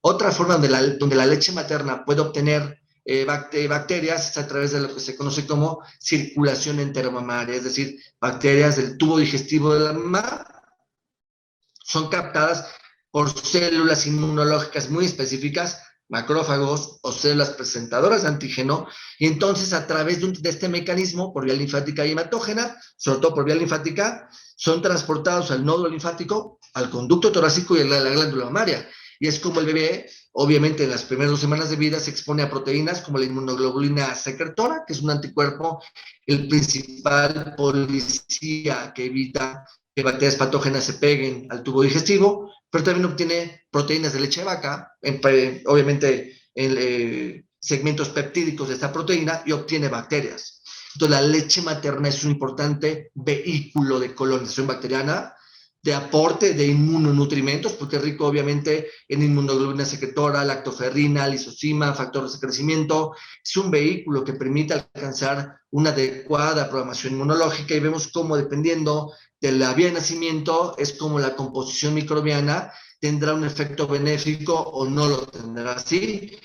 Otra forma donde la leche materna puede obtener bacterias es a través de lo que se conoce como circulación enteromamaria, es decir, bacterias del tubo digestivo de la mamá son captadas por células inmunológicas muy específicas, macrófagos o células presentadoras de antígeno, y entonces a través de este mecanismo, por vía linfática y hematógena, sobre todo por vía linfática, son transportados al nódulo linfático, al conducto torácico y a la glándula mamaria. Y es como el bebé, obviamente en las primeras 2 semanas de vida, se expone a proteínas como la inmunoglobulina secretora, que es un anticuerpo, el principal policía que evita que bacterias patógenas se peguen al tubo digestivo, pero también obtiene proteínas de leche de vaca, obviamente en segmentos peptídicos de esta proteína, y obtiene bacterias. Entonces, la leche materna es un importante vehículo de colonización bacteriana, de aporte de inmunonutrimentos, porque es rico obviamente en inmunoglobulina secretora, lactoferrina, lisozima, factores de crecimiento. Es un vehículo que permite alcanzar una adecuada programación inmunológica, y vemos cómo, dependiendo de la vía de nacimiento, es como la composición microbiana tendrá un efecto benéfico o no lo tendrá así.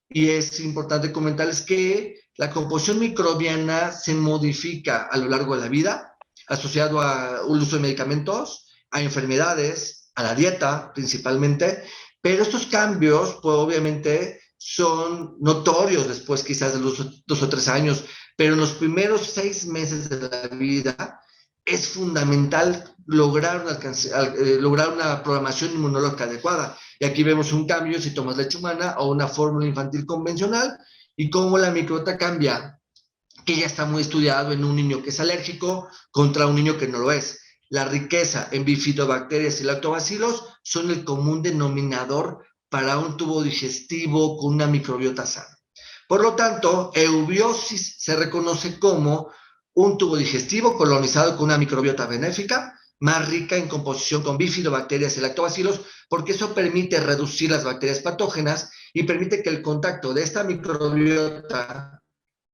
Y es importante comentarles que la composición microbiana se modifica a lo largo de la vida, asociado al uso de medicamentos, a enfermedades, a la dieta principalmente, pero estos cambios, pues obviamente, son notorios después quizás de los 2 o 3 años, pero en los primeros 6 meses de la vida es fundamental lograr una programación inmunológica adecuada. Y aquí vemos un cambio si tomas leche humana o una fórmula infantil convencional, y cómo la microbiota cambia, que ya está muy estudiado en un niño que es alérgico contra un niño que no lo es. La riqueza en bifidobacterias y lactobacilos son el común denominador para un tubo digestivo con una microbiota sana. Por lo tanto, eubiosis se reconoce como un tubo digestivo colonizado con una microbiota benéfica, más rica en composición con bifidobacterias y lactobacilos, porque eso permite reducir las bacterias patógenas y permite que el contacto de esta microbiota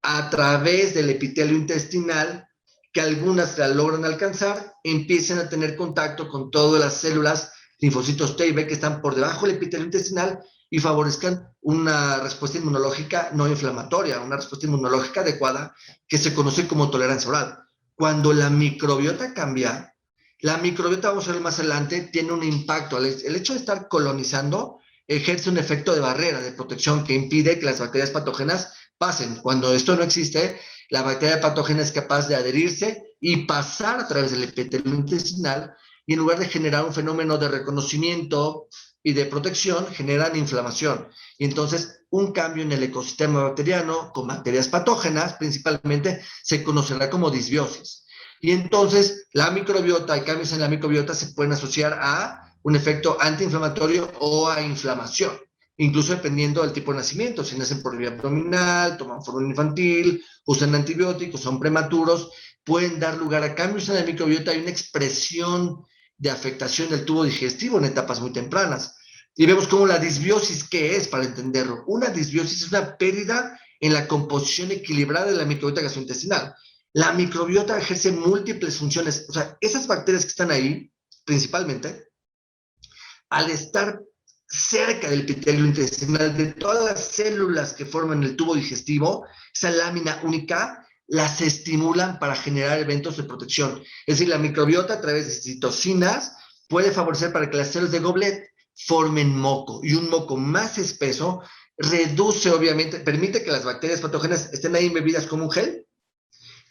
a través del epitelio intestinal, que algunas la logran alcanzar, empiecen a tener contacto con todas las células, linfocitos T y B que están por debajo del epitelio intestinal, y favorezcan una respuesta inmunológica no inflamatoria, una respuesta inmunológica adecuada, que se conoce como tolerancia oral. Cuando la microbiota cambia, la microbiota, vamos a ver más adelante, tiene un impacto. El hecho de estar colonizando ejerce un efecto de barrera, de protección, que impide que las bacterias patógenas pasen. Cuando esto no existe, la bacteria patógena es capaz de adherirse y pasar a través del epitelio intestinal, y en lugar de generar un fenómeno de reconocimiento y de protección, generan inflamación. Y entonces un cambio en el ecosistema bacteriano con bacterias patógenas principalmente se conocerá como disbiosis. Y entonces la microbiota y cambios en la microbiota se pueden asociar a un efecto antiinflamatorio o a inflamación, incluso dependiendo del tipo de nacimiento. Si nacen por vía abdominal, toman fórmula infantil, usan antibióticos, son prematuros, pueden dar lugar a cambios en la microbiota y una expresión de afectación del tubo digestivo en etapas muy tempranas. Y vemos cómo la disbiosis, ¿qué es? Para entenderlo, una disbiosis es una pérdida en la composición equilibrada de la microbiota gastrointestinal. La microbiota ejerce múltiples funciones. O sea, esas bacterias que están ahí, principalmente, al estar cerca del epitelio intestinal, de todas las células que forman el tubo digestivo, esa lámina única, las estimulan para generar eventos de protección. Es decir, la microbiota, a través de citocinas, puede favorecer para que las células de Goblet formen moco, y un moco más espeso reduce, obviamente, permite que las bacterias patógenas estén ahí embebidas como un gel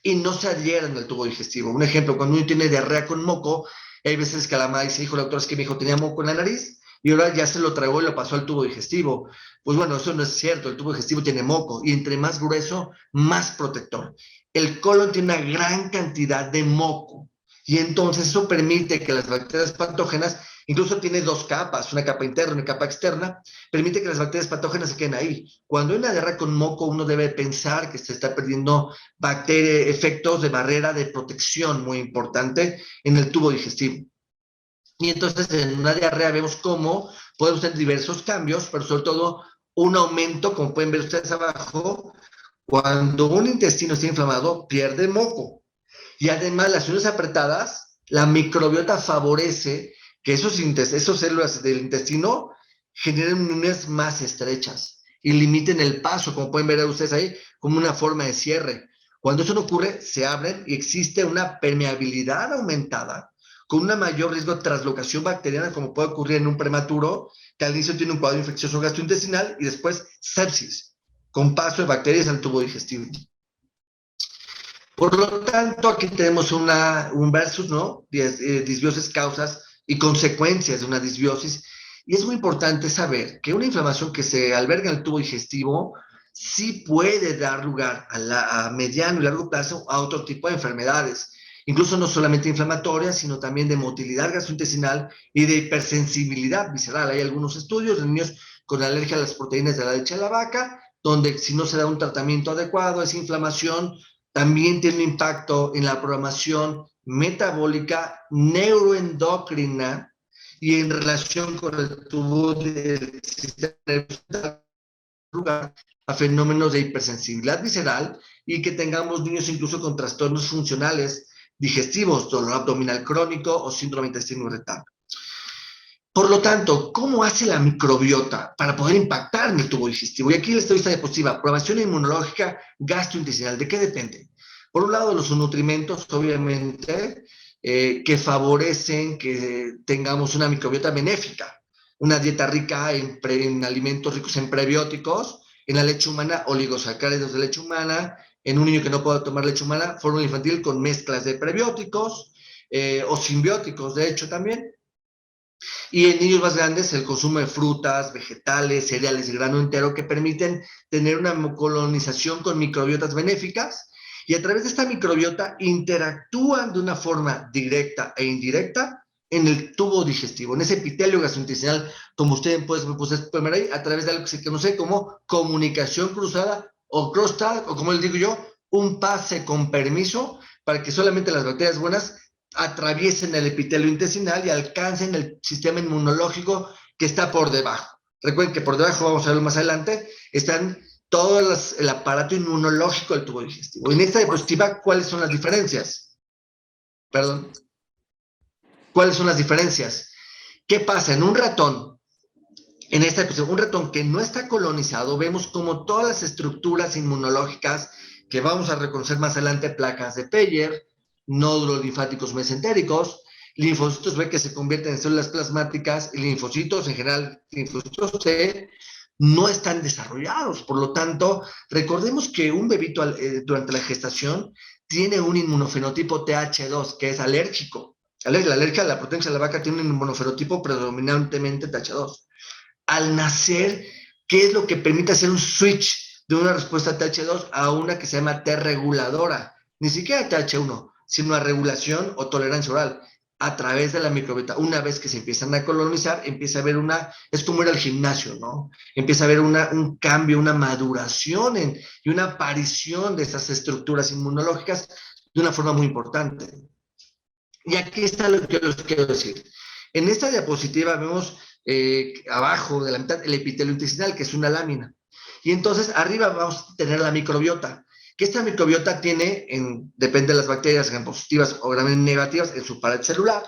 y no se adhieran al tubo digestivo. Un ejemplo, cuando uno tiene diarrea con moco, hay veces que la mamá dice, hijo, la doctora, es que mi hijo tenía moco en la nariz y ahora ya se lo tragó y lo pasó al tubo digestivo. Pues bueno, eso no es cierto. El tubo digestivo tiene moco, y entre más grueso, más protector. El colon tiene una gran cantidad de moco, y entonces eso permite que las bacterias patógenas, incluso tiene dos capas, una capa interna y una capa externa, permite que las bacterias patógenas se queden ahí. Cuando hay una diarrea con moco, uno debe pensar que se está perdiendo efectos de barrera de protección muy importante en el tubo digestivo. Y entonces en una diarrea vemos cómo podemos tener diversos cambios, pero sobre todo un aumento, como pueden ver ustedes abajo, cuando un intestino está inflamado, pierde moco. Y además las uniones apretadas, la microbiota favorece que esos células del intestino generen uniones más estrechas y limiten el paso, como pueden ver ustedes ahí, como una forma de cierre. Cuando eso no ocurre, se abren y existe una permeabilidad aumentada con un mayor riesgo de translocación bacteriana, como puede ocurrir en un prematuro, que al inicio tiene un cuadro infeccioso gastrointestinal y después sepsis, con paso de bacterias al tubo digestivo. Por lo tanto, aquí tenemos un versus, ¿no? Disbiosis, causas y consecuencias de una disbiosis. Y es muy importante saber que una inflamación que se alberga en el tubo digestivo sí puede dar lugar a mediano y largo plazo a otro tipo de enfermedades, incluso no solamente inflamatorias, sino también de motilidad gastrointestinal y de hipersensibilidad visceral. Hay algunos estudios de niños con alergia a las proteínas de la leche de la vaca, donde si no se da un tratamiento adecuado, esa inflamación también tiene un impacto en la programación metabólica, neuroendocrina y en relación con el tubo del sistema nervioso, lugar a fenómenos de hipersensibilidad visceral y que tengamos niños incluso con trastornos funcionales digestivos, dolor abdominal crónico o síndrome intestino irritable. Por lo tanto, ¿cómo hace la microbiota para poder impactar en el tubo digestivo? Y aquí les doy esta diapositiva, programación inmunológica gastrointestinal. ¿De qué depende? Por un lado, los nutrimentos, obviamente, que favorecen que tengamos una microbiota benéfica, una dieta rica en alimentos ricos en prebióticos, en la leche humana, oligosacáridos de leche humana, en un niño que no pueda tomar leche humana, fórmula infantil con mezclas de prebióticos o simbióticos, de hecho, también. Y en niños más grandes, el consumo de frutas, vegetales, cereales y grano entero que permiten tener una colonización con microbiotas benéficas y a través de esta microbiota interactúan de una forma directa e indirecta en el tubo digestivo, en ese epitelio gastrointestinal, como ustedes pueden ver ahí, a través de algo que se conoce como comunicación cruzada o cross-talk, o como les digo yo, un pase con permiso para que solamente las bacterias buenas atraviesen el epitelio intestinal y alcancen el sistema inmunológico que está por debajo. Recuerden que por debajo, vamos a verlo más adelante, están todo el aparato inmunológico del tubo digestivo. En esta diapositiva, ¿cuáles son las diferencias? Perdón. ¿Cuáles son las diferencias? ¿Qué pasa? En un ratón, en esta diapositiva, un ratón que no está colonizado, vemos como todas las estructuras inmunológicas que vamos a reconocer más adelante, placas de Peyer, nódulos linfáticos mesentéricos, linfocitos B que se convierten en células plasmáticas y linfocitos, en general, linfocitos C, no están desarrollados. Por lo tanto, recordemos que un bebito durante la gestación tiene un inmunofenotipo TH2 que es alérgico. La alergia a la proteína de la vaca tiene un inmunofenotipo predominantemente TH2. Al nacer, ¿qué es lo que permite hacer un switch de una respuesta TH2 a una que se llama T reguladora? Ni siquiera TH1, sino a regulación o tolerancia oral a través de la microbiota. Una vez que se empiezan a colonizar, empieza a haber es como ir al gimnasio, ¿no? Empieza a haber un cambio, una maduración y una aparición de esas estructuras inmunológicas de una forma muy importante. Y aquí está lo que les quiero decir. En esta diapositiva vemos abajo de la mitad el epitelio intestinal, que es una lámina. Y entonces arriba vamos a tener la microbiota, que esta microbiota tiene, depende de las bacterias, gram positivas o gram negativas, en su pared celular,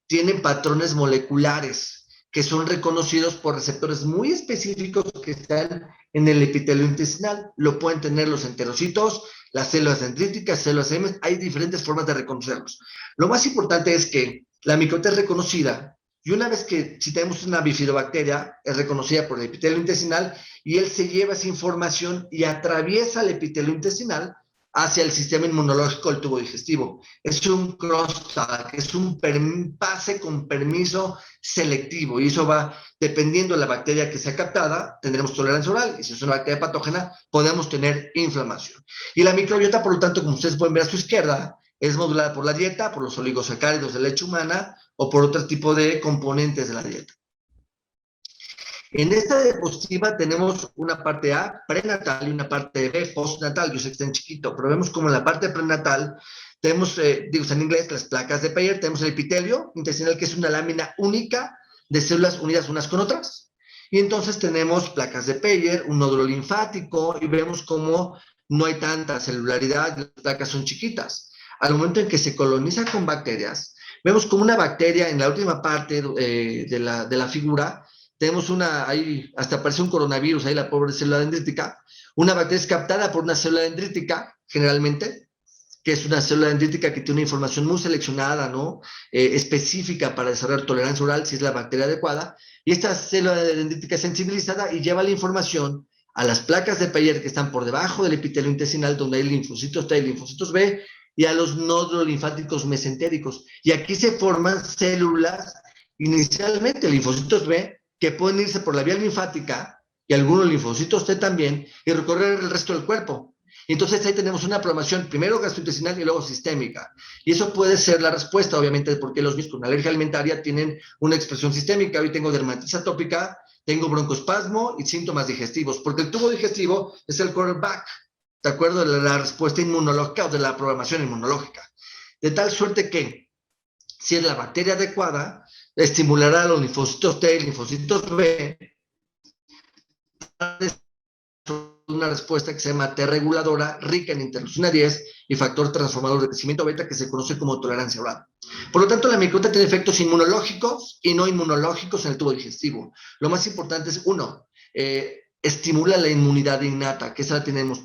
tienen patrones moleculares que son reconocidos por receptores muy específicos que están en el epitelio intestinal. Lo pueden tener los enterocitos, las células dendríticas, células M, hay diferentes formas de reconocerlos. Lo más importante es que la microbiota es reconocida y una vez que si tenemos una bifidobacteria, es reconocida por el epitelio intestinal y él se lleva esa información y atraviesa el epitelio intestinal hacia el sistema inmunológico del tubo digestivo. Es un crosstalk, es un pase con permiso selectivo y eso va, dependiendo de la bacteria que sea captada, tendremos tolerancia oral y si es una bacteria patógena, podemos tener inflamación. Y la microbiota, por lo tanto, como ustedes pueden ver a su izquierda, es modulada por la dieta, por los oligosacáridos de leche humana o por otro tipo de componentes de la dieta. En esta diapositiva tenemos una parte A, prenatal, y una parte B, postnatal. Yo sé que está en chiquito, pero vemos como en la parte prenatal tenemos, digo en inglés, las placas de Peyer, tenemos el epitelio intestinal, que es una lámina única de células unidas unas con otras. Y entonces tenemos placas de Peyer, un nódulo linfático, y vemos cómo no hay tanta celularidad, las placas son chiquitas. Al momento en que se coloniza con bacterias, vemos como una bacteria en la última parte de la figura tenemos ahí hasta aparece un coronavirus, ahí la pobre célula dendrítica. Una bacteria es captada por una célula dendrítica, generalmente, que es una célula dendrítica que tiene una información muy seleccionada, ¿no? Específica para desarrollar tolerancia oral, si es la bacteria adecuada. Y esta célula dendrítica es sensibilizada y lleva la información a las placas de Peyer que están por debajo del epitelio intestinal, donde hay linfocitos T y linfocitos B, y a los nódulos linfáticos mesentéricos. Y aquí se forman células, inicialmente linfocitos B, que pueden irse por la vía linfática, y algunos linfocitos T también, y recorrer el resto del cuerpo. Entonces ahí tenemos una inflamación, primero gastrointestinal y luego sistémica. Y eso puede ser la respuesta, obviamente, de por qué los niños con alergia alimentaria tienen una expresión sistémica. Hoy tengo dermatitis atópica, tengo broncoespasmo y síntomas digestivos, porque el tubo digestivo es el quarterback, ¿de acuerdo? De la respuesta inmunológica o de la programación inmunológica. De tal suerte que, si es la bacteria adecuada, estimulará a los linfocitos T y linfocitos B una respuesta que se llama T reguladora, rica en interleucina 10 y factor transformador de crecimiento beta, que se conoce como tolerancia oral. Por lo tanto, la microbiota tiene efectos inmunológicos y no inmunológicos en el tubo digestivo. Lo más importante es, uno, estimula la inmunidad innata, que esa la tenemos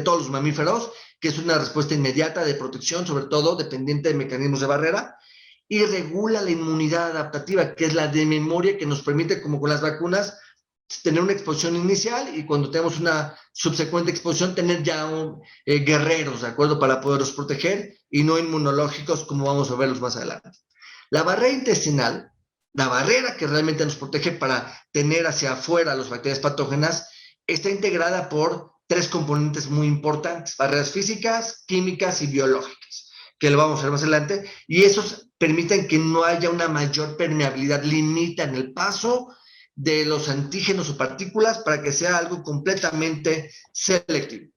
todos los mamíferos, que es una respuesta inmediata de protección, sobre todo dependiente de mecanismos de barrera, y regula la inmunidad adaptativa, que es la de memoria que nos permite, como con las vacunas, tener una exposición inicial y cuando tenemos una subsecuente exposición tener ya guerreros, ¿de acuerdo? Para poderlos proteger y no inmunológicos como vamos a verlos más adelante. La barrera intestinal, la barrera que realmente nos protege para tener hacia afuera las bacterias patógenas, está integrada por tres componentes muy importantes: barreras físicas, químicas y biológicas, que lo vamos a ver más adelante, y esos permiten que no haya una mayor permeabilidad, limitan el paso de los antígenos o partículas para que sea algo completamente selectivo.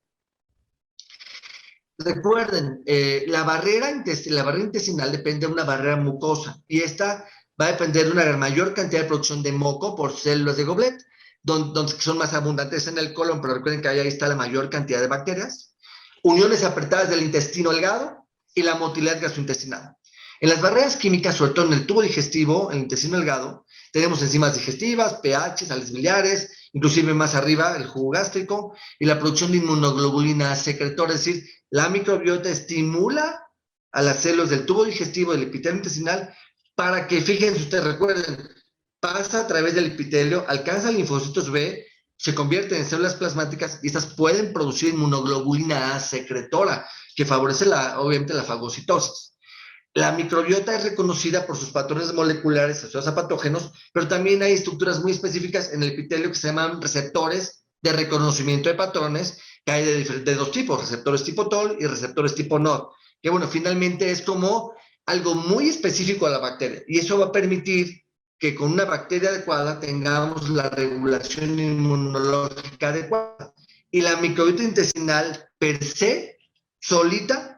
Recuerden, la barrera intestinal depende de una barrera mucosa y esta va a depender de una mayor cantidad de producción de moco por células de Goblet, donde son más abundantes en el colon, pero recuerden que ahí está la mayor cantidad de bacterias, uniones apretadas del intestino delgado y la motilidad gastrointestinal. En las barreras químicas, sobre todo en el tubo digestivo, en el intestino delgado, tenemos enzimas digestivas, pH, sales biliares, inclusive más arriba el jugo gástrico y la producción de inmunoglobulina secretora, es decir, la microbiota estimula a las células del tubo digestivo, del epitelio intestinal, para que, fíjense ustedes, recuerden, pasa a través del epitelio, alcanza linfocitos B, se convierten en células plasmáticas y estas pueden producir inmunoglobulina A secretora, que favorece obviamente la fagocitosis. La microbiota es reconocida por sus patrones moleculares asociados a patógenos, pero también hay estructuras muy específicas en el epitelio que se llaman receptores de reconocimiento de patrones, que hay de dos tipos: receptores tipo TOL y receptores tipo NOD, que bueno, finalmente es como algo muy específico a la bacteria, y eso va a permitir que con una bacteria adecuada tengamos la regulación inmunológica adecuada. Y la microbiota intestinal per se, solita,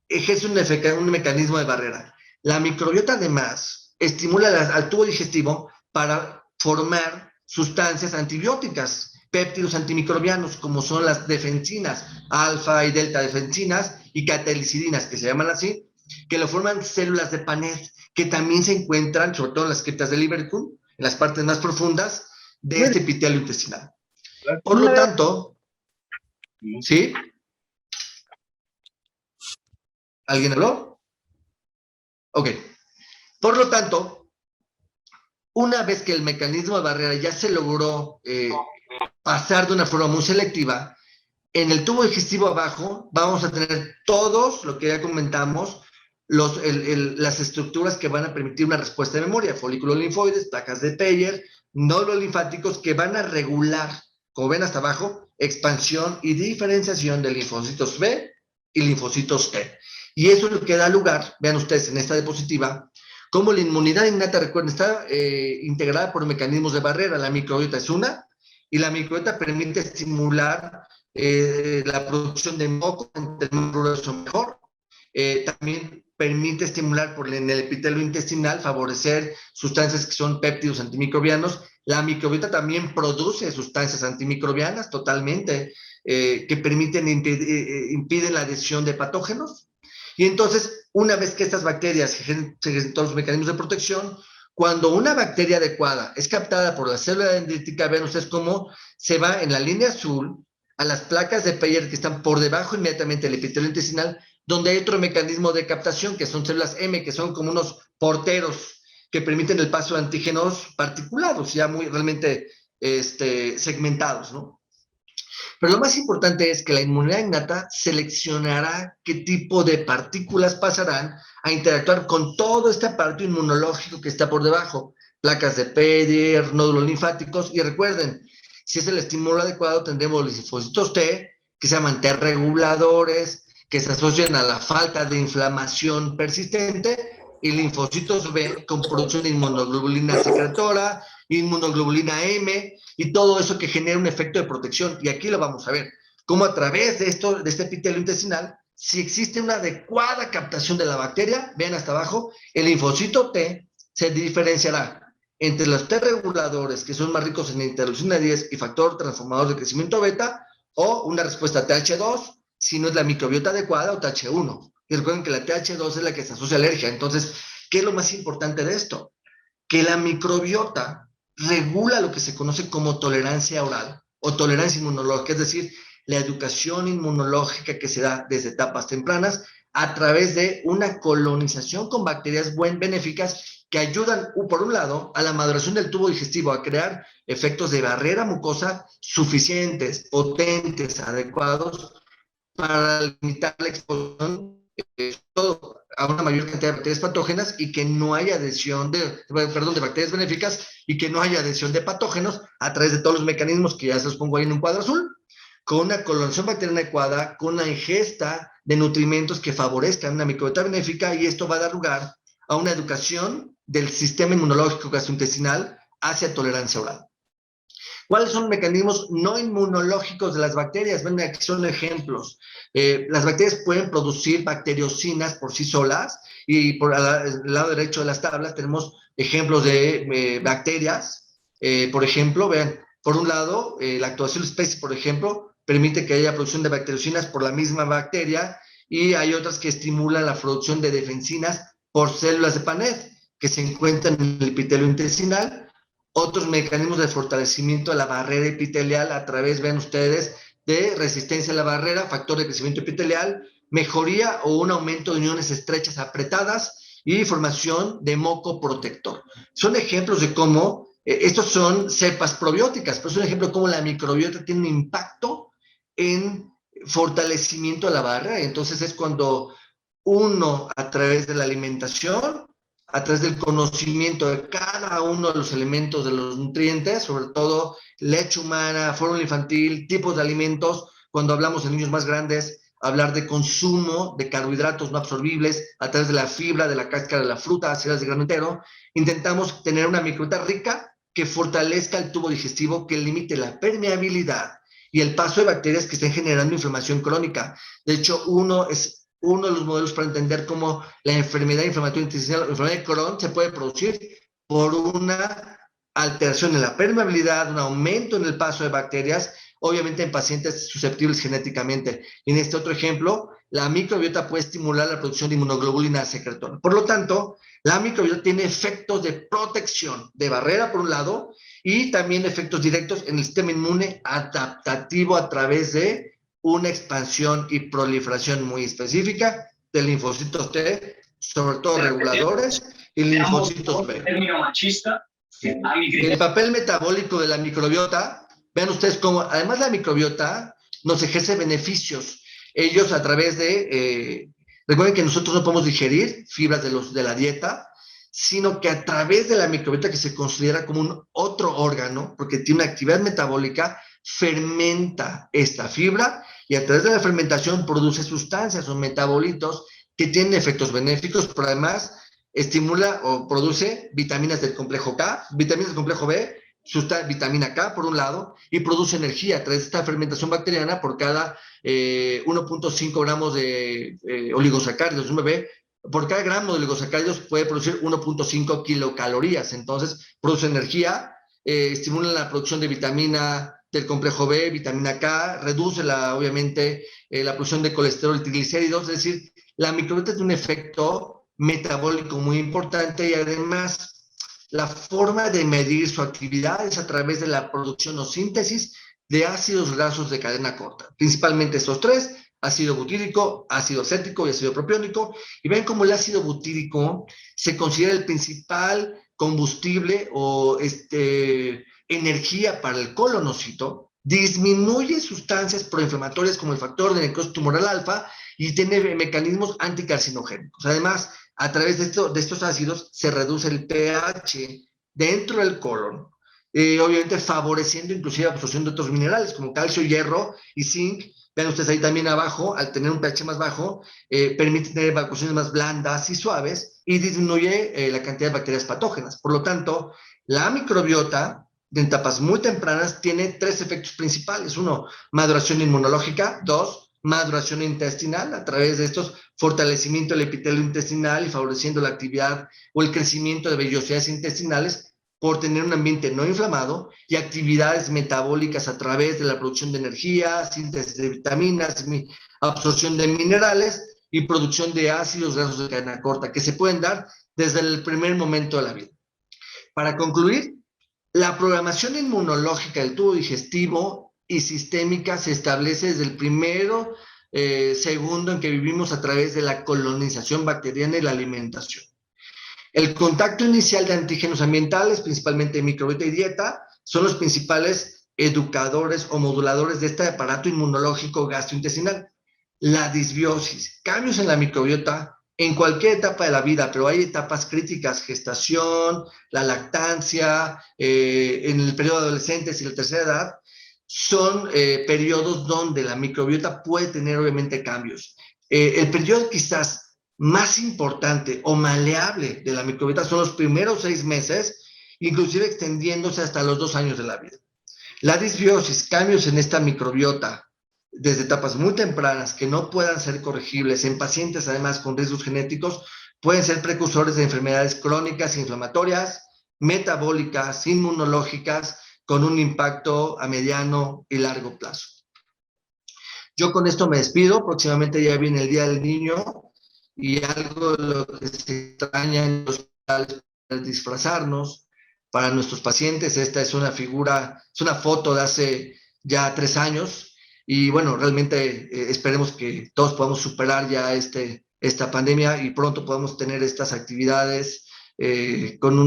ejerce un mecanismo de barrera. La microbiota además estimula al tubo digestivo para formar sustancias antibióticas, péptidos antimicrobianos, como son las defensinas, alfa y delta defensinas y catalicidinas, que se llaman así, que lo forman células de Paneth, que también se encuentran, sobre todo en las criptas de Liverpool, en las partes más profundas de este epitelio intestinal. Por lo tanto, ¿sí? ¿Alguien habló? Ok. Por lo tanto, una vez que el mecanismo de barrera ya se logró pasar de una forma muy selectiva, en el tubo digestivo abajo vamos a tener todos, lo que ya comentamos, las estructuras que van a permitir una respuesta de memoria: folículos linfoides, placas de Peyer, nódulos linfáticos, que van a regular, como ven hasta abajo, expansión y diferenciación de linfocitos B y linfocitos T. Y eso es lo que da lugar, vean ustedes en esta diapositiva, como la inmunidad innata, recuerden, está integrada por mecanismos de barrera. La microbiota es una, y la microbiota permite estimular la producción de moco, entre más grueso mejor. También permite estimular en el epitelio intestinal, favorecer sustancias que son péptidos antimicrobianos. La microbiota también produce sustancias antimicrobianas totalmente, que permiten, impiden la adhesión de patógenos. Y entonces, una vez que estas bacterias ejercen todos los mecanismos de protección, Cuando una bacteria adecuada es captada por la célula dendrítica, vean ustedes cómo se va en la línea azul a las placas de Peyer que están por debajo inmediatamente del epitelio intestinal, donde hay otro mecanismo de captación, que son células M, que son como unos porteros que permiten el paso de antígenos particulados, ya muy realmente segmentados, ¿no? Pero lo más importante es que la inmunidad innata seleccionará qué tipo de partículas pasarán a interactuar con todo este aparato inmunológico que está por debajo, placas de Peyer, nódulos linfáticos, y recuerden, si es el estímulo adecuado, tendremos los linfocitos T, que se llaman T reguladores, que se asocian a la falta de inflamación persistente, y linfocitos B con producción de inmunoglobulina secretora, inmunoglobulina M, y todo eso que genera un efecto de protección. Y aquí lo vamos a ver, cómo a través de este epitelio intestinal, si existe una adecuada captación de la bacteria, vean hasta abajo, el linfocito T se diferenciará entre los T reguladores, que son más ricos en interleucina 10 y factor transformador de crecimiento beta, o una respuesta TH2, si no es la microbiota adecuada, o TH1. Y recuerden que la TH2 es la que se asocia a alergia. Entonces, ¿qué es lo más importante de esto? Que la microbiota regula lo que se conoce como tolerancia oral o tolerancia inmunológica, es decir, la educación inmunológica que se da desde etapas tempranas a través de una colonización con bacterias benéficas que ayudan, por un lado, a la maduración del tubo digestivo, a crear efectos de barrera mucosa suficientes, potentes, adecuados para limitar la exposición a una mayor cantidad de bacterias patógenas y que no haya adhesión de bacterias benéficas y que no haya adhesión de patógenos a través de todos los mecanismos que ya se los pongo ahí en un cuadro azul, con una colonización bacteriana adecuada, con una ingesta de nutrimentos que favorezcan una microbiota benéfica, y esto va a dar lugar a una educación del sistema inmunológico gastrointestinal hacia tolerancia oral. ¿Cuáles son los mecanismos no inmunológicos de las bacterias? Ven, aquí son ejemplos. Las bacterias pueden producir bacteriocinas por sí solas, y por el lado derecho de las tablas tenemos ejemplos de bacterias. Por ejemplo, vean, por un lado, la activación especie, por ejemplo, permite que haya producción de bacteriocinas por la misma bacteria, y hay otras que estimulan la producción de defensinas por células de Paneth que se encuentran en el epitelio intestinal. Otros mecanismos de fortalecimiento de la barrera epitelial a través, vean ustedes, de resistencia a la barrera, factor de crecimiento epitelial, mejoría o un aumento de uniones estrechas apretadas y formación de moco protector. Son ejemplos de cómo, estos son cepas probióticas, pero es un ejemplo de cómo la microbiota tiene un impacto en fortalecimiento de la barrera. Entonces es cuando uno, a través de la alimentación, a través del conocimiento de cada uno de los elementos de los nutrientes, sobre todo leche humana, fórmula infantil, tipos de alimentos, cuando hablamos de niños más grandes, hablar de consumo de carbohidratos no absorbibles a través de la fibra, de la cáscara de la fruta, cereales de grano entero, intentamos tener una microbiota rica que fortalezca el tubo digestivo, que limite la permeabilidad y el paso de bacterias que estén generando inflamación crónica. De hecho, uno de los modelos para entender cómo la enfermedad inflamatoria intestinal, la enfermedad de Crohn, se puede producir por una alteración en la permeabilidad, un aumento en el paso de bacterias, obviamente en pacientes susceptibles genéticamente. En este otro ejemplo, la microbiota puede estimular la producción de inmunoglobulina secretora. Por lo tanto, la microbiota tiene efectos de protección, de barrera por un lado, y también efectos directos en el sistema inmune adaptativo a través de una expansión y proliferación muy específica de linfocitos T, sobre todo reguladores, y linfocitos B. Término machista. El papel metabólico de la microbiota, vean ustedes cómo, además la microbiota nos ejerce beneficios. Ellos a través de, recuerden que nosotros no podemos digerir fibras de la dieta, sino que a través de la microbiota, que se considera como un otro órgano, porque tiene una actividad metabólica, fermenta esta fibra, y a través de la fermentación produce sustancias o metabolitos que tienen efectos benéficos, pero además estimula o produce vitaminas del complejo K, vitaminas del complejo B, vitamina K por un lado, y produce energía a través de esta fermentación bacteriana. Por cada 1.5 gramos de oligosacáridos, por cada gramo de oligosacáridos puede producir 1.5 kilocalorías. Entonces produce energía, estimula la producción de vitamina del complejo B, vitamina K, reduce obviamente la producción de colesterol y triglicéridos. Es decir, la microbiota tiene un efecto metabólico muy importante, y además La forma de medir su actividad es a través de la producción o síntesis de ácidos grasos de cadena corta, principalmente estos tres: ácido butírico, ácido acético y ácido propiónico. Y ven cómo el ácido butírico se considera el principal combustible o energía para el colonocito, disminuye sustancias proinflamatorias como el factor de necrosis tumoral alfa y tiene mecanismos anticarcinogénicos. Además, a través de estos ácidos se reduce el pH dentro del colon, obviamente favoreciendo inclusive la absorción de otros minerales como calcio, hierro y zinc. Vean ustedes ahí también abajo, al tener un pH más bajo, permite tener evacuaciones más blandas y suaves y disminuye la cantidad de bacterias patógenas. Por lo tanto, la microbiota en etapas muy tempranas tiene tres efectos principales. Uno, maduración inmunológica. Dos, maduración intestinal, a través de estos fortalecimiento del epitelio intestinal y favoreciendo la actividad o el crecimiento de vellosidades intestinales por tener un ambiente no inflamado, y actividades metabólicas a través de la producción de energía, síntesis de vitaminas, absorción de minerales y producción de ácidos grasos de cadena corta, que se pueden dar desde el primer momento de la vida. Para concluir, la programación inmunológica del tubo digestivo y sistémica se establece desde el primero segundo en que vivimos a través de la colonización bacteriana y la alimentación. El contacto inicial de antígenos ambientales, principalmente microbiota y dieta, son los principales educadores o moduladores de este aparato inmunológico gastrointestinal. La disbiosis, cambios en la microbiota en cualquier etapa de la vida, pero hay etapas críticas: gestación, la lactancia, en el periodo de adolescentes y la tercera edad, son periodos donde la microbiota puede tener obviamente cambios. El periodo quizás más importante o maleable de la microbiota son los primeros 6 meses, inclusive extendiéndose hasta los 2 años de la vida. La disbiosis, cambios en esta microbiota desde etapas muy tempranas que no puedan ser corregibles en pacientes además con riesgos genéticos, pueden ser precursores de enfermedades crónicas inflamatorias, metabólicas, inmunológicas, con un impacto a mediano y largo plazo. Yo con esto me despido. Próximamente ya viene el Día del Niño, y algo de lo que se extraña en los hospitales es disfrazarnos. Para nuestros pacientes, esta es una figura, es una foto de hace ya 3 años, y bueno, realmente esperemos que todos podamos superar ya esta pandemia y pronto podamos tener estas actividades con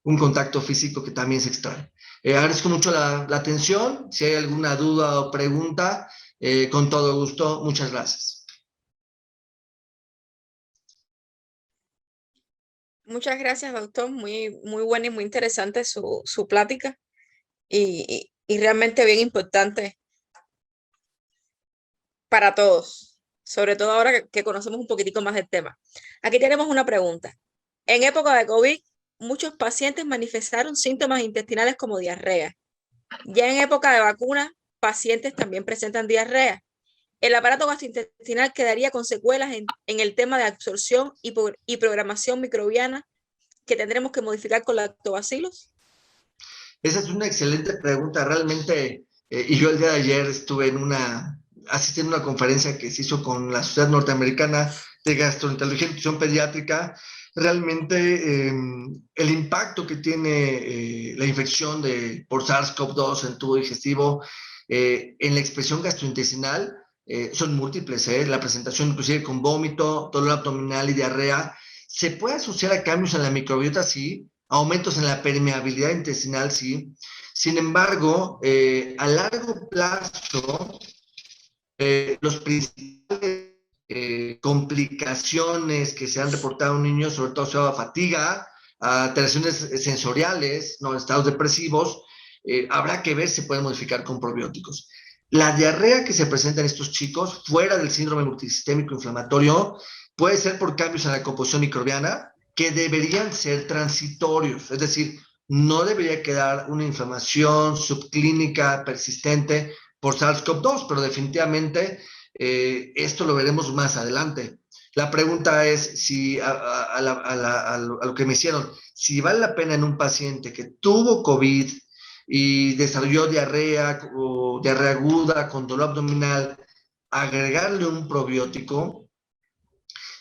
un contacto físico que también se extrae. Agradezco mucho la atención. Si hay alguna duda o pregunta, con todo gusto. Muchas gracias. Muchas gracias, doctor. Muy buena y muy interesante su plática y realmente bien importante para todos, sobre todo ahora que conocemos un poquitico más del tema. Aquí tenemos una pregunta. En época de COVID, muchos pacientes manifestaron síntomas intestinales como diarrea. Ya en época de vacuna, pacientes también presentan diarrea. El aparato gastrointestinal quedaría con secuelas en el tema de absorción y programación microbiana que tendremos que modificar con lactobacilos. Esa es una excelente pregunta, realmente. Y yo el día de ayer estuve asistiendo a una conferencia que se hizo con la Sociedad Norteamericana de Gastroenterología y Nutrición Pediátrica. Realmente el impacto que tiene la infección por SARS-CoV-2 en tubo digestivo en la expresión gastrointestinal son múltiples. La presentación inclusive con vómito, dolor abdominal y diarrea se puede asociar a cambios en la microbiota, sí, aumentos en la permeabilidad intestinal, sí. Sin embargo, a largo plazo, los principales complicaciones que se han reportado en niños, sobre todo se llama fatiga, alteraciones sensoriales, ¿no?, estados depresivos, habrá que ver si se pueden modificar con probióticos. La diarrea que se presenta en estos chicos, fuera del síndrome multisistémico inflamatorio, puede ser por cambios en la composición microbiana que deberían ser transitorios, es decir, no debería quedar una inflamación subclínica persistente por SARS-CoV-2, pero definitivamente esto lo veremos más adelante. La pregunta es si a lo que me hicieron, si vale la pena en un paciente que tuvo COVID y desarrolló diarrea o diarrea aguda con dolor abdominal, agregarle un probiótico.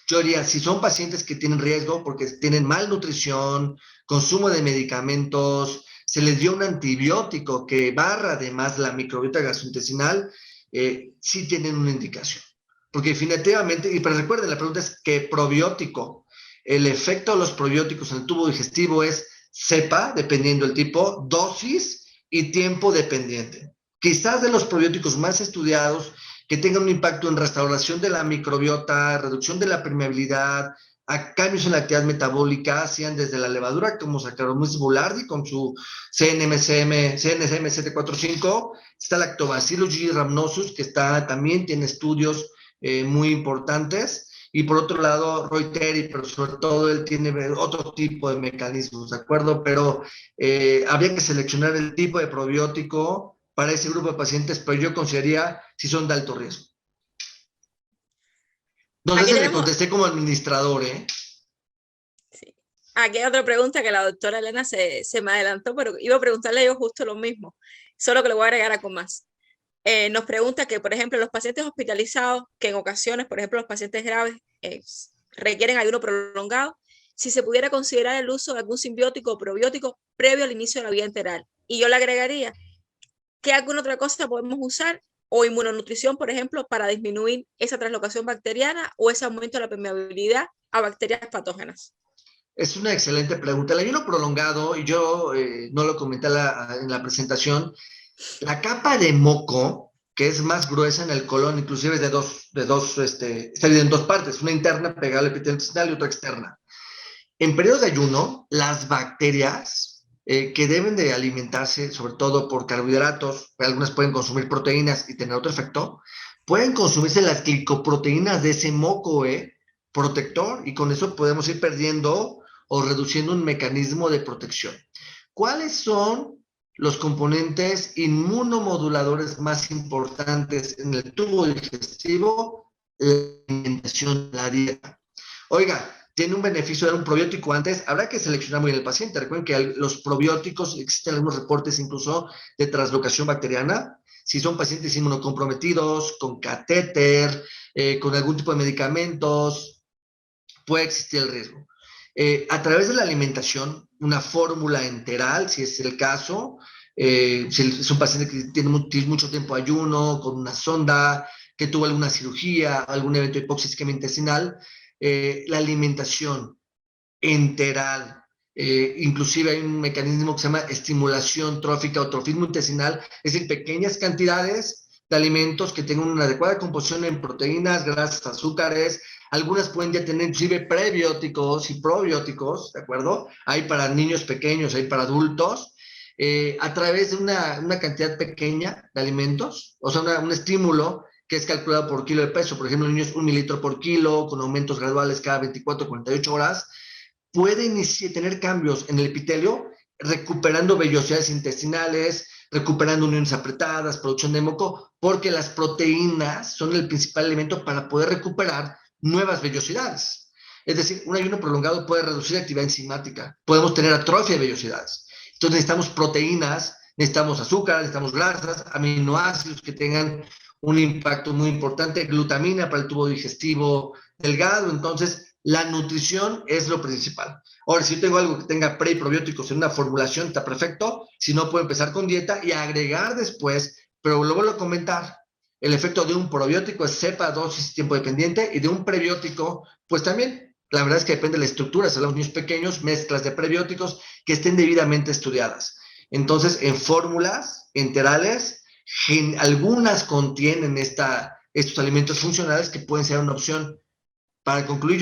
Yo diría, si son pacientes que tienen riesgo porque tienen malnutrición, consumo de medicamentos, se les dio un antibiótico que barra además la microbiota gastrointestinal, sí tienen una indicación. Porque definitivamente, pero recuerden, la pregunta es ¿qué probiótico? El efecto de los probióticos en el tubo digestivo es cepa, dependiendo del tipo, dosis y tiempo dependiente. Quizás de los probióticos más estudiados que tengan un impacto en restauración de la microbiota, reducción de la permeabilidad, a cambios en la actividad metabólica, sean desde la levadura como Saccharomyces boulardii con su CNSM 745, está Lactobacillus g rhamnosus, que también tiene estudios muy importantes, y por otro lado, Roy Terry, pero sobre todo él tiene otro tipo de mecanismos, ¿de acuerdo? Pero habría que seleccionar el tipo de probiótico para ese grupo de pacientes, pero yo consideraría si son de alto riesgo. No sé Aquí si le tenemos, contesté como administrador, ¿eh? sí. Aquí hay otra pregunta que la doctora Elena se me adelantó, pero iba a preguntarle yo justo lo mismo, solo que le voy a agregar algo más. Nos pregunta que, por ejemplo, los pacientes hospitalizados, que en ocasiones, por ejemplo, los pacientes graves requieren ayuno prolongado, si se pudiera considerar el uso de algún simbiótico o probiótico previo al inicio de la vía enteral. Y yo le agregaría que alguna otra cosa podemos usar o inmunonutrición, por ejemplo, para disminuir esa translocación bacteriana o ese aumento de la permeabilidad a bacterias patógenas. Es una excelente pregunta. El ayuno prolongado, y yo no lo comenté en la presentación, la capa de moco, que es más gruesa en el colon, inclusive es está dividida en dos partes, una interna pegada al epitelio intestinal y otra externa. En periodos de ayuno, las bacterias que deben de alimentarse, sobre todo por carbohidratos, algunas pueden consumir proteínas y tener otro efecto, pueden consumirse las glicoproteínas de ese moco protector, y con eso podemos ir perdiendo o reduciendo un mecanismo de protección. ¿Cuáles son los componentes inmunomoduladores más importantes en el tubo digestivo? La alimentación, la dieta. Oiga, tiene un beneficio de dar un probiótico antes, habrá que seleccionar muy bien el paciente. Recuerden que los probióticos, existen algunos reportes incluso de translocación bacteriana, si son pacientes inmunocomprometidos, con catéter, con algún tipo de medicamentos, puede existir el riesgo. A través de la alimentación, una fórmula enteral, si es el caso, si es un paciente que tiene mucho tiempo ayuno, con una sonda, que tuvo alguna cirugía, algún evento de hipoxia isquémica intestinal, la alimentación enteral, inclusive hay un mecanismo que se llama estimulación trófica o trofismo intestinal, es decir, pequeñas cantidades de alimentos que tengan una adecuada composición en proteínas, grasas, azúcares. Algunas pueden ya tener inclusive prebióticos y probióticos, ¿de acuerdo? Hay para niños pequeños, hay para adultos, a través de una cantidad pequeña de alimentos, o sea, un estímulo que es calculado por kilo de peso. Por ejemplo, en niños 1 mililitro por kilo, con aumentos graduales cada 24 48 horas, puede tener cambios en el epitelio, recuperando vellosidades intestinales, recuperando uniones apretadas, producción de moco, porque las proteínas son el principal elemento para poder recuperar nuevas vellosidades. Es decir, un ayuno prolongado puede reducir la actividad enzimática, podemos tener atrofia de vellosidades. Entonces necesitamos proteínas, necesitamos azúcar, necesitamos grasas, aminoácidos que tengan un impacto muy importante, glutamina para el tubo digestivo delgado. Entonces, la nutrición es lo principal. Ahora, si yo tengo algo que tenga pre y probióticos en una formulación, está perfecto. Si no, puedo empezar con dieta y agregar después, pero lo vuelvo a comentar. El efecto de un probiótico es cepa, dosis, tiempo dependiente, y de un prebiótico, pues también. La verdad es que depende de la estructura. Si hablamos de niños pequeños, mezclas de prebióticos que estén debidamente estudiadas. Entonces, en fórmulas enterales, algunas contienen estos alimentos funcionales que pueden ser una opción. Para concluir,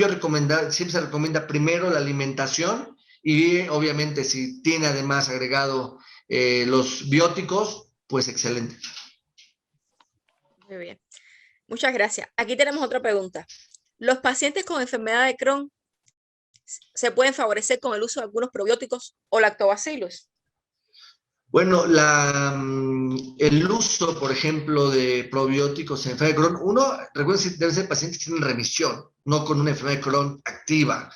siempre se recomienda primero la alimentación y obviamente si tiene además agregado los bióticos, pues excelente. Muy bien. Muchas gracias. Aquí tenemos otra pregunta. ¿Los pacientes con enfermedad de Crohn se pueden favorecer con el uso de algunos probióticos o lactobacillus? Bueno, el uso, por ejemplo, de probióticos en enfermedad de Crohn, recuerden, deben ser pacientes que tienen remisión, no con una enfermedad de Crohn activa.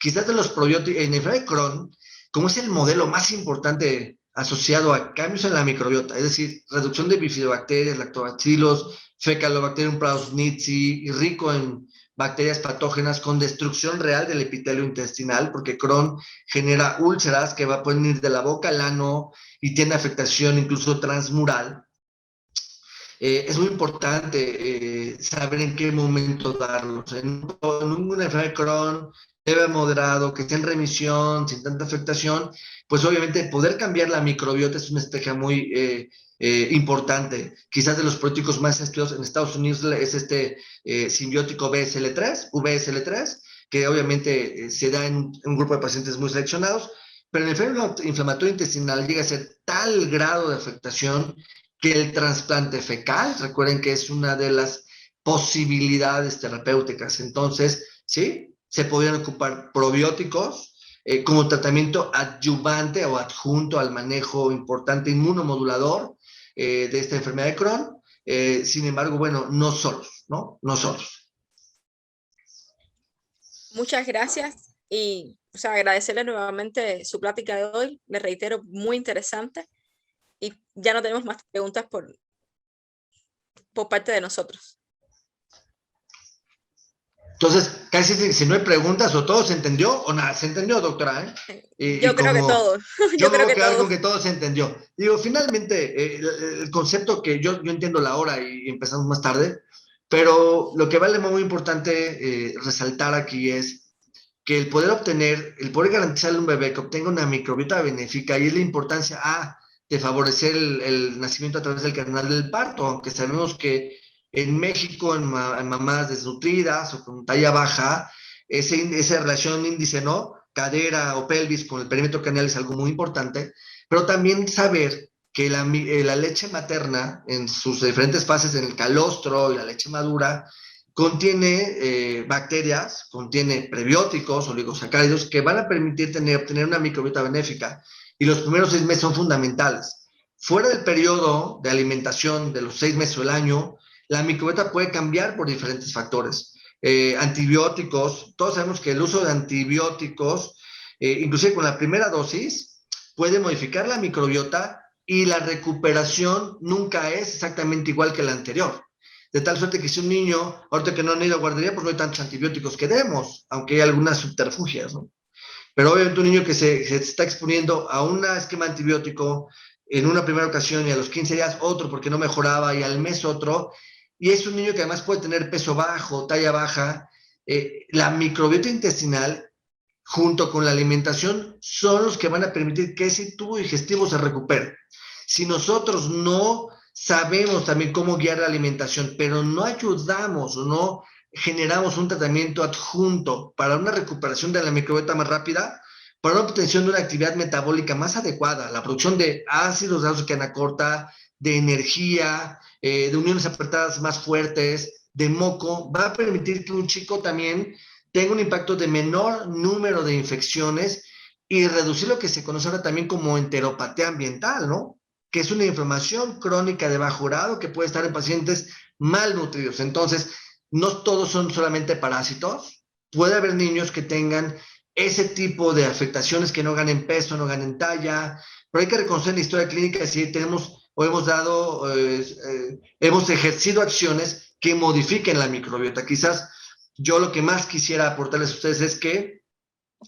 Quizás de los probióticos, en enfermedad de Crohn, como es el modelo más importante asociado a cambios en la microbiota, es decir, reducción de bifidobacterias, lactobacillus, Faecalibacterium prausnitzii, y rico en bacterias patógenas con destrucción real del epitelio intestinal, porque Crohn genera úlceras que pueden ir de la boca al ano y tiene afectación incluso transmural. Es muy importante saber en qué momento darlos. En una enfermedad de Crohn, leve moderado, que esté en remisión, sin tanta afectación, pues obviamente poder cambiar la microbiota es una estrategia muy importante. Quizás de los probióticos más estudiados en Estados Unidos es este simbiótico VSL3, que obviamente se da en un grupo de pacientes muy seleccionados, pero en el enfermo inflamatorio intestinal llega a ser tal grado de afectación que el trasplante fecal, recuerden que es una de las posibilidades terapéuticas. Entonces, sí, se podrían ocupar probióticos como tratamiento adyuvante o adjunto al manejo importante inmunomodulador de esta enfermedad de Crohn. Sin embargo, bueno, no solos, ¿no? No solos. Muchas gracias y o sea, agradecerle nuevamente su plática de hoy. Le reitero, muy interesante y ya no tenemos más preguntas por parte de nosotros. Entonces, casi si no hay preguntas, o todo se entendió o nada se entendió, doctora. Yo creo que todo. Yo Yo me creo voy a que quedar todo. con que todo se entendió. Digo, finalmente, el concepto que yo entiendo la hora y empezamos más tarde, pero lo que vale muy importante resaltar aquí es que el poder garantizarle a un bebé que obtenga una microbiota benéfica y es la importancia de favorecer el nacimiento a través del canal del parto, aunque sabemos que en México, en mamás desnutridas o con talla baja, esa relación índice, ¿no? Cadera o pelvis con el perímetro caneal es algo muy importante, pero también saber que la leche materna en sus diferentes fases, en el calostro y la leche madura, contiene bacterias, contiene prebióticos, oligosacáridos, que van a permitir obtener una microbiota benéfica. Y los primeros 6 meses son fundamentales. Fuera del periodo de alimentación de los 6 meses del año, la microbiota puede cambiar por diferentes factores. Antibióticos, todos sabemos que el uso de antibióticos, inclusive con la primera dosis, puede modificar la microbiota y la recuperación nunca es exactamente igual que la anterior. De tal suerte que si un niño, ahorita que no han ido a guardería, pues no hay tantos antibióticos que demos, aunque hay algunas subterfugias, ¿no? Pero obviamente un niño que se está exponiendo a un esquema antibiótico en una primera ocasión y a los 15 días otro porque no mejoraba y al mes otro, y es un niño que además puede tener peso bajo, talla baja, la microbiota intestinal junto con la alimentación son los que van a permitir que ese tubo digestivo se recupere. Si nosotros no sabemos también cómo guiar la alimentación, pero no ayudamos o no generamos un tratamiento adjunto para una recuperación de la microbiota más rápida, para una obtención de una actividad metabólica más adecuada, la producción de ácidos grasos de cadena corta, de energía, de uniones apretadas más fuertes, de moco, va a permitir que un chico también tenga un impacto de menor número de infecciones y reducir lo que se conoce ahora también como enteropatía ambiental, ¿no? Que es una inflamación crónica de bajo grado que puede estar en pacientes malnutridos. Entonces, no todos son solamente parásitos. Puede haber niños que tengan ese tipo de afectaciones que no ganen peso, no ganen talla, pero hay que reconocer en la historia clínica si tenemos o hemos dado, hemos ejercido acciones que modifiquen la microbiota. Quizás yo lo que más quisiera aportarles a ustedes es que,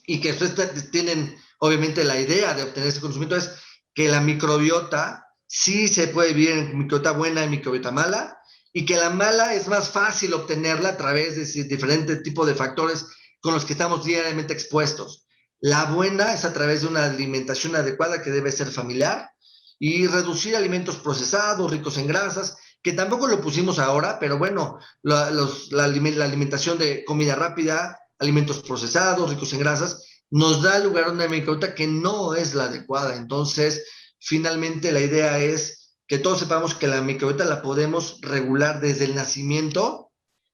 y que ustedes tienen obviamente la idea de obtener ese conocimiento, es que la microbiota sí se puede vivir en microbiota buena y microbiota mala, y que la mala es más fácil obtenerla a través de diferentes tipos de factores con los que estamos diariamente expuestos. La buena es a través de una alimentación adecuada que debe ser familiar y reducir alimentos procesados, ricos en grasas, que tampoco lo pusimos ahora, pero bueno, la alimentación de comida rápida, alimentos procesados, ricos en grasas, nos da lugar a una microbiota que no es la adecuada. Entonces, finalmente la idea es que todos sepamos que la microbiota la podemos regular desde el nacimiento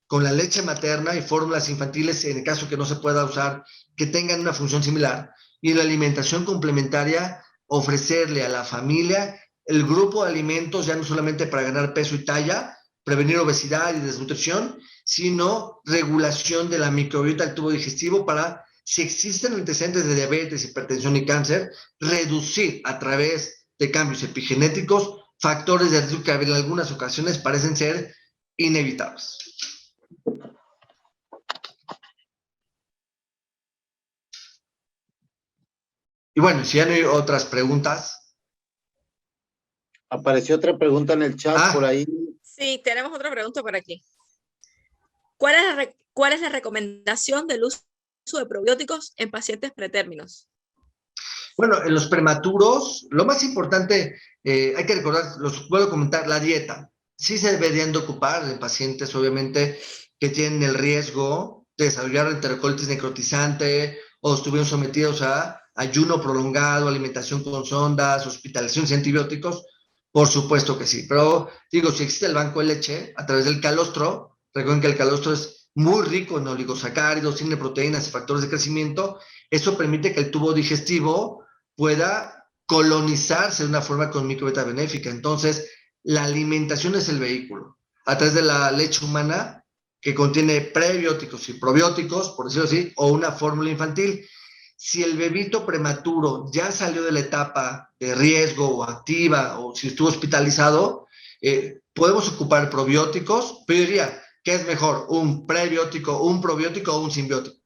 con la leche materna y fórmulas infantiles, en el caso que no se pueda usar, que tengan una función similar, y la alimentación complementaria, ofrecerle a la familia el grupo de alimentos, ya no solamente para ganar peso y talla, prevenir obesidad y desnutrición, sino regulación de la microbiota del tubo digestivo para, si existen antecedentes de diabetes, hipertensión y cáncer, reducir a través de cambios epigenéticos factores de riesgo que en algunas ocasiones parecen ser inevitables. Y bueno, si ya no hay otras preguntas. Apareció otra pregunta en el chat por ahí. Sí, tenemos otra pregunta por aquí. ¿Cuál es la recomendación del uso de probióticos en pacientes pretérminos? Bueno, en los prematuros, lo más importante, hay que recordar, los puedo comentar, la dieta. Sí se deberían de ocupar de pacientes, obviamente, que tienen el riesgo de desarrollar enterocolitis necrotizante o estuvieron sometidos a ayuno prolongado, alimentación con sondas, hospitalización sin antibióticos. Por supuesto que sí, pero digo, si existe el banco de leche a través del calostro, recuerden que el calostro es muy rico en oligosacáridos, tiene proteínas y factores de crecimiento. Eso permite que el tubo digestivo pueda colonizarse de una forma con microbiota benéfica. Entonces, la alimentación es el vehículo. A través de la leche humana, que contiene prebióticos y probióticos, por decirlo así, o una fórmula infantil. Si el bebito prematuro ya salió de la etapa de riesgo o activa, o si estuvo hospitalizado, podemos ocupar probióticos, pero yo diría, ¿qué es mejor? ¿Un prebiótico, un probiótico o un simbiótico?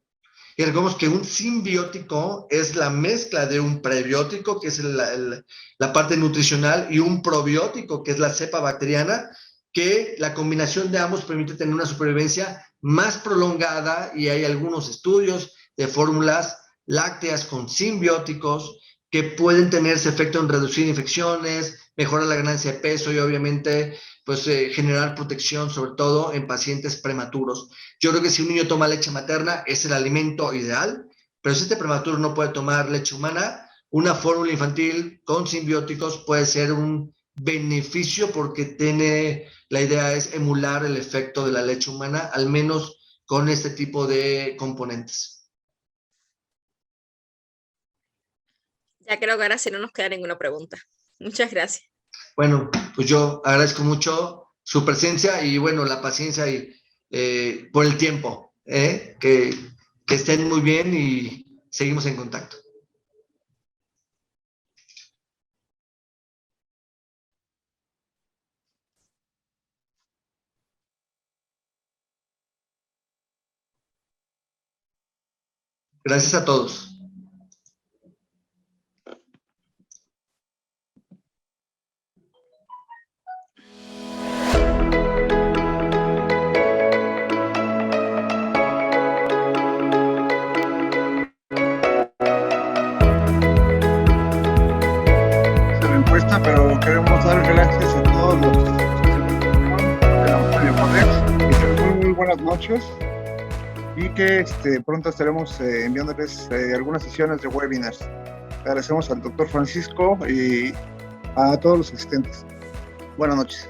Y recordemos que un simbiótico es la mezcla de un prebiótico, que es la parte nutricional, y un probiótico, que es la cepa bacteriana, que la combinación de ambos permite tener una supervivencia más prolongada, y hay algunos estudios de fórmulas lácteas con simbióticos que pueden tener ese efecto en reducir infecciones, mejorar la ganancia de peso y obviamente pues generar protección, sobre todo en pacientes prematuros. Yo creo que si un niño toma leche materna es el alimento ideal, pero si este prematuro no puede tomar leche humana, una fórmula infantil con simbióticos puede ser un beneficio porque la idea es emular el efecto de la leche humana, al menos con este tipo de componentes. Ya creo que ahora sí no nos queda ninguna pregunta. Muchas gracias. Bueno, pues yo agradezco mucho su presencia y bueno, la paciencia y por el tiempo. Que estén muy bien y seguimos en contacto. Gracias a todos. Pero queremos dar gracias a todos los que tengan muy buenas noches y que pronto estaremos enviándoles algunas sesiones de webinars. Agradecemos al doctor Francisco y a todos los asistentes. Buenas noches.